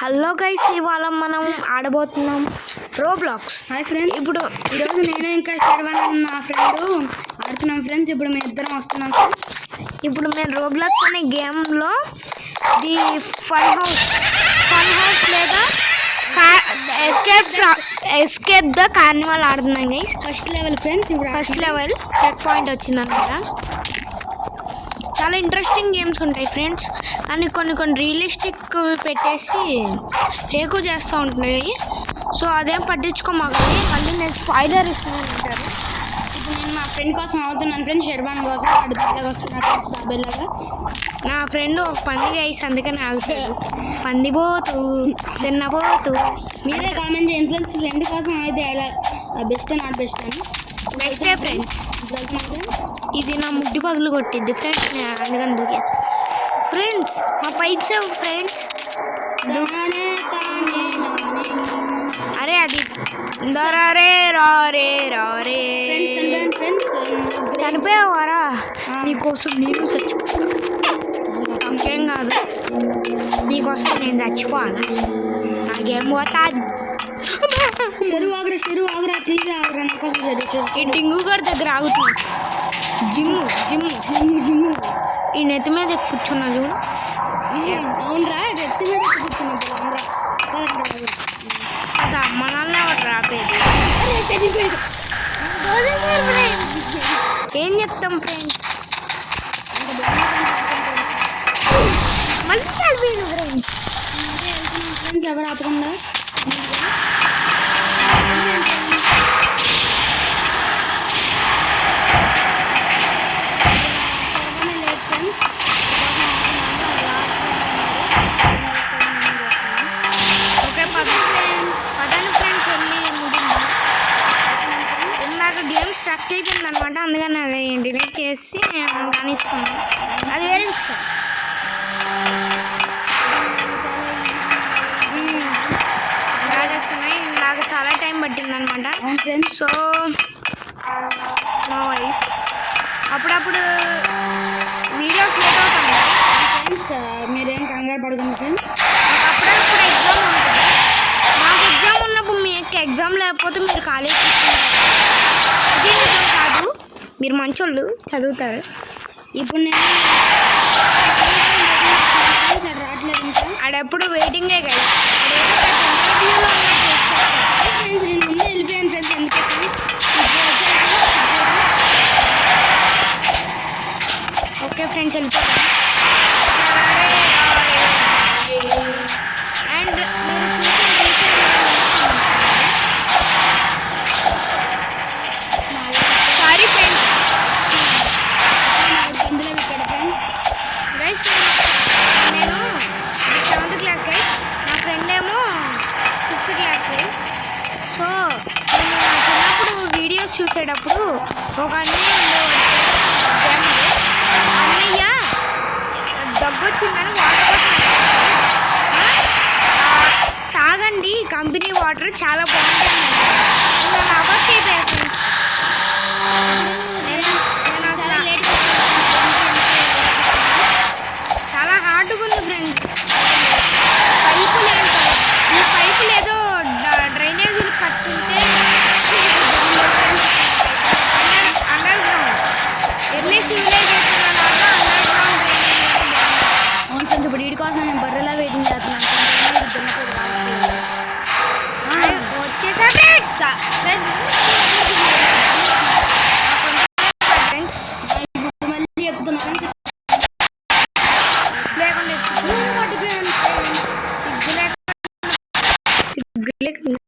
Hello guys, ఇవాళ మనం ఆడబోతున్నాం Roblox. Hi friends, ఇప్పుడు ఈరోజు నేను ఇంకా శర్వాన్ నా ఫ్రెండ్ ఆడుతున్నాం ఫ్రెండ్స్. ఇప్పుడు మేము ఇద్దరం వస్తున్నాం ఫ్రెండ్స్. ఇప్పుడు మేము రోబ్లాక్స్ అనే గేమ్లో ది ఫన్ హౌస్ లేదా ఎస్కేప్ ద కార్నివాల్ ఆడుతున్నాం గైస్. First level friends. ఇప్పుడు ఫస్ట్ లెవెల్ చెక్ పాయింట్ వచ్చిందన్నమాట. చాలా ఇంట్రెస్టింగ్ గేమ్స్ ఉంటాయి ఫ్రెండ్స్, కానీ కొన్ని రియలిస్టిక్ పెట్టేసి ఫేక్ చేస్తూ ఉంటున్నాయి. సో అదేం పట్టించుకోమాకండి, మళ్ళీ నేను స్పాయిలర్ ఇస్తున్నాను అంటారు. ఇప్పుడు నేను మా ఫ్రెండ్ కోసం అవుతున్నాను ఫ్రెండ్స్, శర్వాన్ కోసం. వాడు దగ్గర వస్తున్నాడు ఫ్రెండ్స్, తాబేలాగా. నా ఫ్రెండ్ ఒక పంది గైస్, అందుకని ఆగుతాడు. పందిపోతూ తిన్నపోతూ. మీరే కామెంట్ చేయండి ఫ్రెండ్స్, ఫ్రెండ్ కోసం అయితే ఎలా బెస్ట్ నాట్ బెస్ట్ అని. బెస్టే ఫ్రెండ్స్. ఇది నా ముడ్డి పగులు కొట్టిద్ది ఫ్రెండ్స్, అందుకని దూకేస్తా. ఫ్రెండ్స్ మా పైప్స్ ఫ్రెండ్స్. అరే అది దొరే రారే రారే చనిపోయావారా? నీకోసం నేను చచ్చిపోతాను. ఇంకేం కాదు, నీకోసం నేను చచ్చిపోవాలా? నాకేం పోతాది. చెరువు ఆగరా ప్లీజ్ ఆగరా, నా కోసం ఈ డింగు గారి దగ్గర ఆగుతున్నా. జిమ్ము ఈ నెత్తి మీద కూర్చున్నా చూడు. అవునరా, నెత్తి మీద కూర్చున్నా. అది అమ్మ నాన్న ఎవరు రాపేది. ఏం చెప్తాం ఫ్రెండ్స్, మళ్ళీ చదివేను ఫ్రెండ్స్. ఎవరు ఆపకుండా గేమ్ స్ట్రక్ అయిపోయింది అనమాట, అందుకని అది డిలీట్ చేసి కానిస్తాను. అది వేరే విషయం. నాకు చాలా టైం పట్టింది అనమాట. సో నో వైస్, అప్పుడప్పుడు వీడియోస్ లేట్ అవుతాను ఫ్రెండ్స్. మీరేం కంగారు పడుతుంది ఫ్రెండ్స్. అప్పుడప్పుడు ఎగ్జామ్ ఉంటుంది. నాకు ఎగ్జామ్ ఉన్నప్పుడు మీకు ఎగ్జామ్ లేకపోతే మీరు కాలేజ్ ఇది నిజం కాదు, మీరు మంచోళ్ళు చదువుతారు. ఇప్పుడు నేను రావట్లేదు ఇంకా. ఆడెప్పుడు వెయిటింగే కదా. నేను ముందే వెళ్ళిపోయాను ఫ్రెండ్స్. ఎందుకంటే ఓకే ఫ్రెండ్స్, వెళ్ళిపోతాను. అండ్ సారీ ఫ్రెండ్స్, అందులో పెట్టాడు ఫ్రెండ్స్. గైస్ నేను 7th క్లాస్ గైస్, నా ఫ్రెండ్ ఏమో 5th క్లాస్. సో నేను నా చిన్నప్పుడు వీడియోస్ చూసేటప్పుడు ఒక అన్నయ్య అన్నయ్య దగ్గొచ్చిందని వాటర్ తాగండి, కంపెనీ వాటర్ చాలా బాగుంటుంది. నన్ను అవాయిడ్ అయిపోయాను. చాలా హార్డ్గా ఉంది ఫ్రెండ్స్. పైపులు ఏంటో, ఈ పైపులు ఏదో డ్రైనేజీలు కట్టుంటే అండర్ గ్రౌండ్ ఎన్ని సివిలైజేషన్ అలాగా అండర్ గ్రౌండ్ డ్రైనేజ్. అవును ఫ్రెండ్స్, ఇప్పుడు వీడి కోసం నేను బర్రెలా వెయిటింగ్ చేస్తున్నాను. వచ్చేసా మళ్ళీ ఎక్కుతున్నాను. సిగ్గు లేకుండా